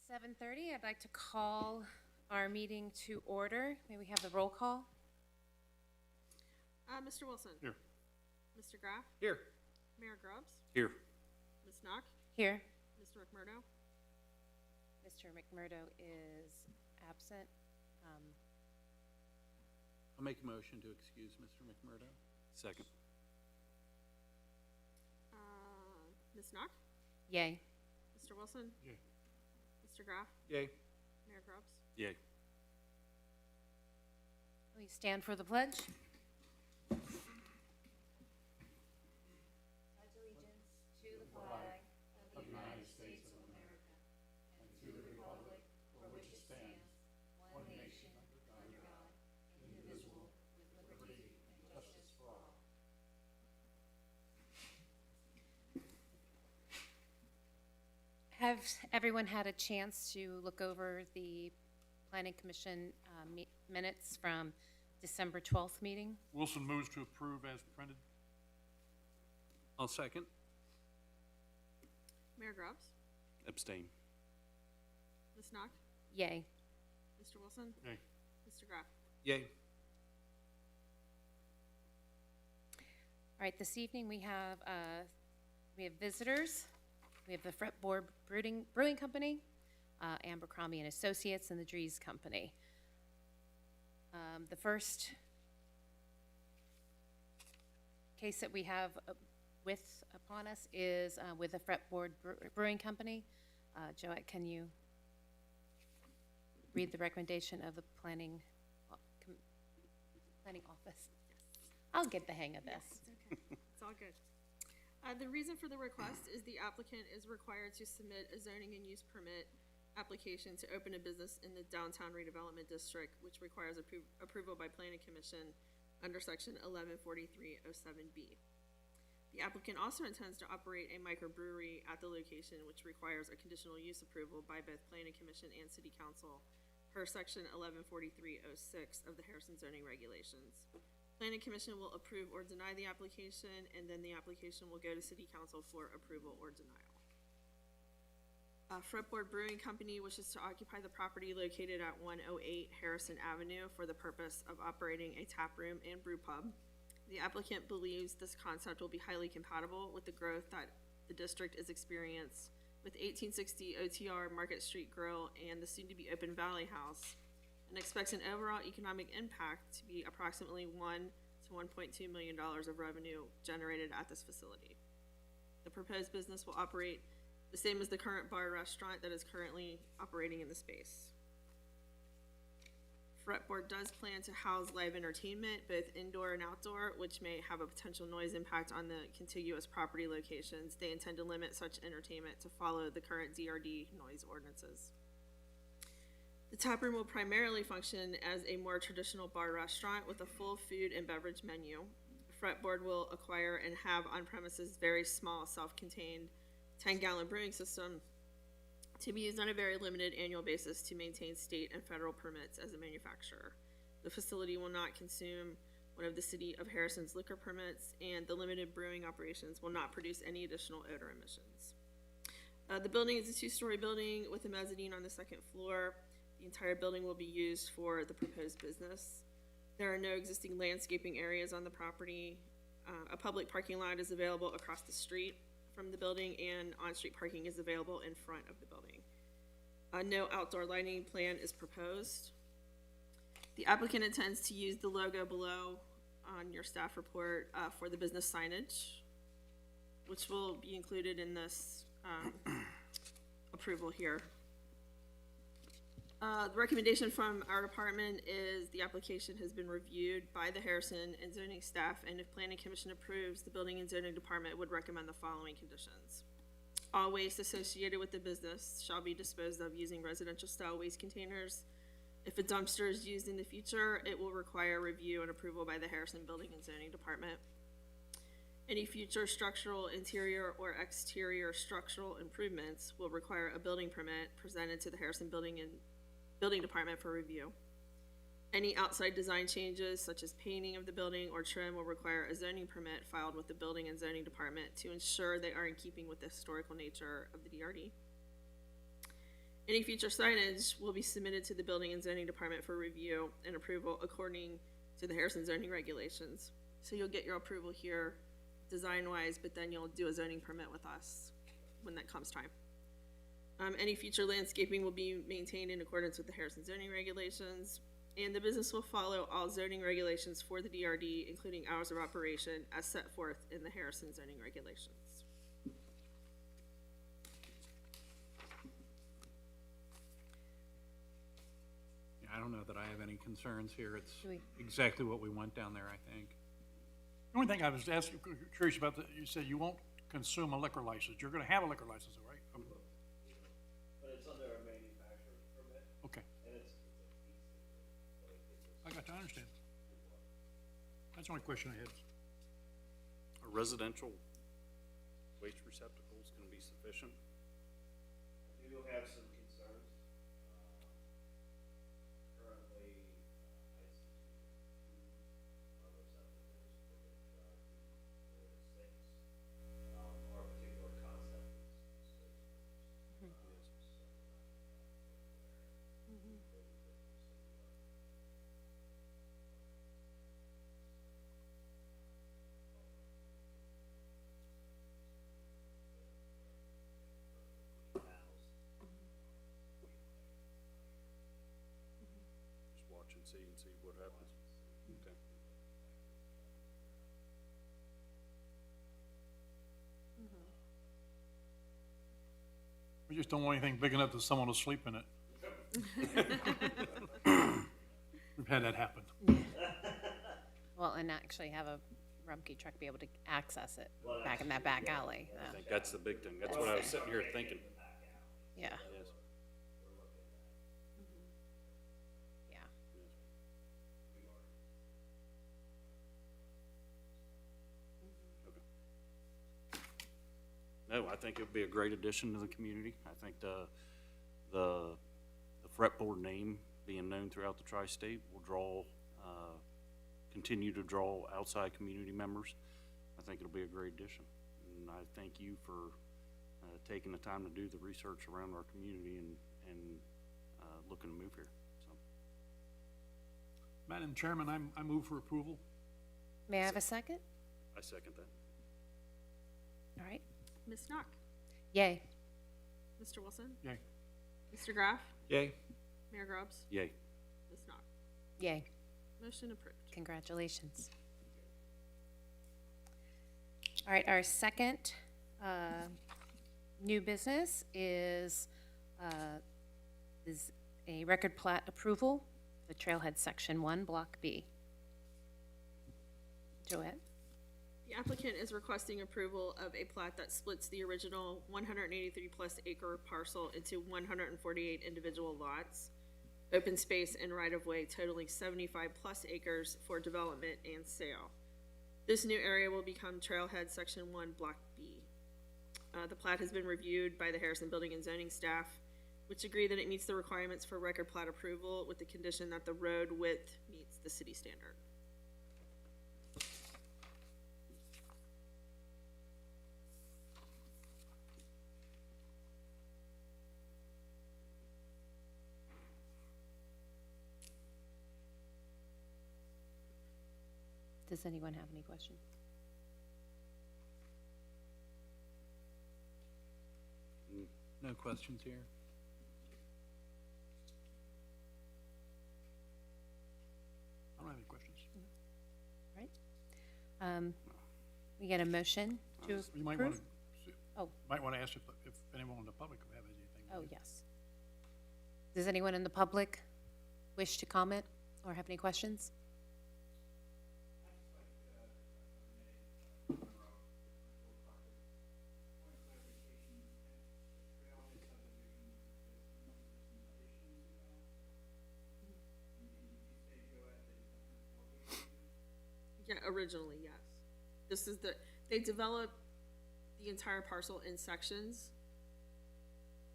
7:30, I'd like to call our meeting to order. May we have the roll call? Mr. Wilson. Here. Mr. Graff. Here. Mayor Grubbs. Here. Ms. Knock. Here. Mr. McMurdo. Mr. McMurdo is absent. I'll make a motion to excuse Mr. McMurdo. Second. Ms. Knock. Yay. Mr. Wilson. Yay. Mr. Graff. Yay. Mayor Grubbs. Yay. Will you stand for the pledge? Pledge allegiance to the flag of the United States of America and to the republic for which it stands, one nation, under God, indivisible, with liberty and justice for all. Have everyone had a chance to look over the Planning Commission minutes from December 12th meeting? Wilson moves to approve as printed. I'll second. Mayor Grubbs. Abstain. Ms. Knock. Yay. Mr. Wilson. Yay. Mr. Graff. Yay. All right, this evening we have visitors. We have the Fretboard Brewing Company, Abercrombie and Associates, and the Dries Company. The first case that we have upon us is with the Fretboard Brewing Company. Joette, can you read the recommendation of the planning office? I'll get the hang of this. Yes, it's okay. It's all good. The reason for the request is the applicant is required to submit a zoning and use permit application to open a business in the downtown redevelopment district, which requires approval by Planning Commission under section 114307B. The applicant also intends to operate a microbrewery at the location, which requires a conditional use approval by both Planning Commission and City Council per section 114306 of the Harrison zoning regulations. Planning Commission will approve or deny the application, and then the application will go to City Council for approval or denial. Fretboard Brewing Company wishes to occupy the property located at 108 Harrison Avenue for the purpose of operating a tap room and brew pub. The applicant believes this concept will be highly compatible with the growth that the district is experienced with 1860 OTR Market Street Grill and the soon-to-be open Valley House, and expects an overall economic impact to be approximately $1 to $1.2 million of revenue generated at this facility. The proposed business will operate the same as the current bar restaurant that is currently operating in the space. Fretboard does plan to house live entertainment, both indoor and outdoor, which may have a potential noise impact on the contiguous property locations. They intend to limit such entertainment to follow the current DRD noise ordinances. The taproom will primarily function as a more traditional bar restaurant with a full food and beverage menu. Fretboard will acquire and have on premises very small self-contained 10-gallon brewing system to be used on a very limited annual basis to maintain state and federal permits as a manufacturer. The facility will not consume one of the City of Harrison's liquor permits, and the limited brewing operations will not produce any additional odor emissions. The building is a 2-story building with a mezzanine on the second floor. The entire building will be used for the proposed business. There are no existing landscaping areas on the property. A public parking lot is available across the street from the building, and on-street parking is available in front of the building. No outdoor lighting plan is proposed. The applicant intends to use the logo below on your staff report for the business signage, which will be included in this approval here. The recommendation from our department is the application has been reviewed by the Harrison and zoning staff, and if Planning Commission approves, the Building and Zoning Department would recommend the following conditions. All waste associated with the business shall be disposed of using residential style waste containers. If a dumpster is used in the future, it will require review and approval by the Harrison Building and Zoning Department. Any future structural, interior, or exterior structural improvements will require a building permit presented to the Harrison Building Department for review. Any outside design changes, such as painting of the building or trim, will require a zoning permit filed with the Building and Zoning Department to ensure they are in keeping with the historical nature of the DRD. Any future signage will be submitted to the Building and Zoning Department for review and approval according to the Harrison zoning regulations. So you'll get your approval here, design-wise, but then you'll do a zoning permit with us when that comes time. Any future landscaping will be maintained in accordance with the Harrison zoning regulations, and the business will follow all zoning regulations for the DRD, including hours of operation as set forth in the Harrison zoning regulations. Yeah, I don't know that I have any concerns here. It's Do we- exactly what we want down there, I think. The only thing I was asking, curious about, you said you won't consume a liquor license. You're gonna have a liquor license, though, right? But it's under a manufacturer's permit, Okay, and it's a piece of, so it's I got you, I understand. That's the only question I had. Are residential waste receptacles gonna be sufficient? I do have some concerns. Currently, ICRC-TV receptacles for the sinks, or a particular concept is space rooms. Just watch and see what happens. Okay. We just don't want anything big enough that someone will sleep in it. We've had that happen. Well, and actually have a Rumpke truck be able to access it back in that back alley. I think that's the big thing. That's what I was sitting here thinking. Yeah, Yes. yeah. No, I think it would be a great addition to the community. I think the fretboard name being known throughout the tri-state will draw, continue to draw outside community members. I think it'll be a great addition. And I thank you for taking the time to do the research around our community and looking to move here, so. Madam Chairman, I move for approval. May I have a second? I second that. All right. Ms. Knock, Yay. Mr. Wilson, Yay. Mr. Graff, Yay. Mayor Grubbs, Yay. Ms. Knock. Yay. Motion approved. Congratulations. All right, our second new business is a record plat approval, the Trailhead Section 1, Block B. Joette? The applicant is requesting approval of a plat that splits the original 183 plus acre parcel into 148 individual lots, open space and right-of-way totaling 75 plus acres for development and sale. This new area will become Trailhead Section 1, Block B. The plat has been reviewed by the Harrison Building and Zoning staff, which agree that it meets the requirements for record plat approval with the condition that the road width meets the city standard. Does anyone have any questions? No questions here? I don't have any questions. We get a motion to You might want approve? to, Oh. might want to ask if anyone in the public will have anything. Oh, yes. Does anyone in the public wish to comment or have any questions? Yeah, originally, yes. This is they developed the entire parcel in sections.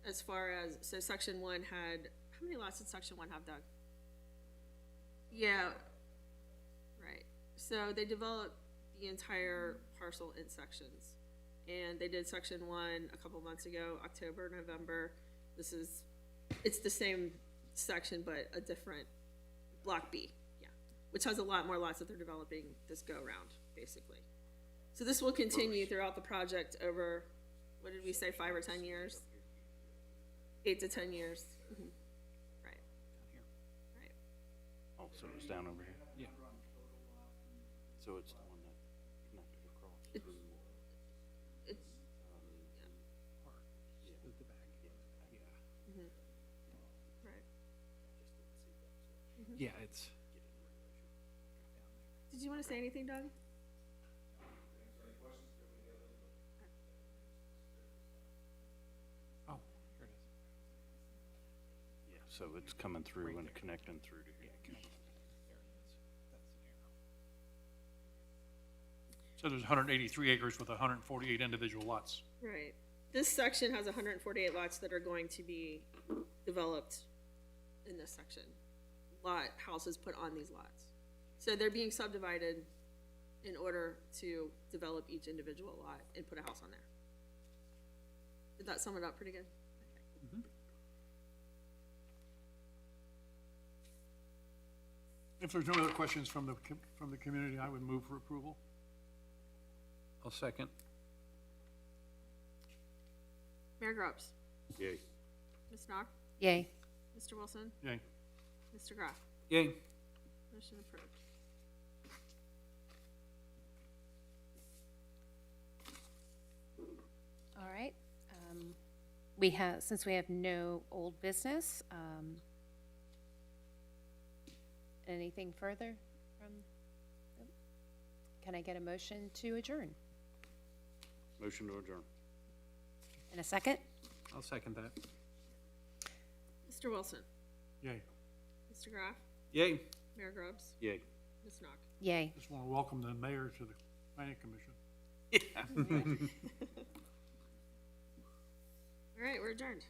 As far as, so section 1 had, how many lots did section 1 have, Doug? Yeah, right. So they developed the entire parcel in sections. And they did section 1 a couple months ago, October, November. This is It's the same section, but a different block B, yeah, which has a lot more lots that they're developing this go-round, basically. So this will continue throughout the project over, what did we say, 5 or 10 years? 8 to 10 years. Mhm. Right. Right. Oh, so it's down over here? Yeah. So it's the one that connected across It's- through, It's, The back, yeah. right. Yeah, it's. Did you want to say anything, Doug? Oh, here it is. yeah, so it's coming through and connecting through to here. There it is. That's an arrow. So there's 183 acres with 148 individual lots. Right. This section has 148 lots that are going to be developed in this section. Houses put on these lots. So they're being subdivided in order to develop each individual lot and put a house on there. Did that sum it up pretty good? If there's no other questions from the community, I would move for approval. I'll second. Mayor Grubbs, Yay. Ms. Knock, Yay. Mr. Wilson, Yay. Mr. Graff. Yay. Motion approved. All right. Since we have no old business, anything further from, can I get a motion to adjourn? Motion to adjourn. In a second? I'll second that. Mr. Wilson, Yay. Mr. Graff, Yay. Mayor Grubbs, Yay. Ms. Knock. Yay. Just want to welcome the mayor to the planning commission. All right, we're adjourned.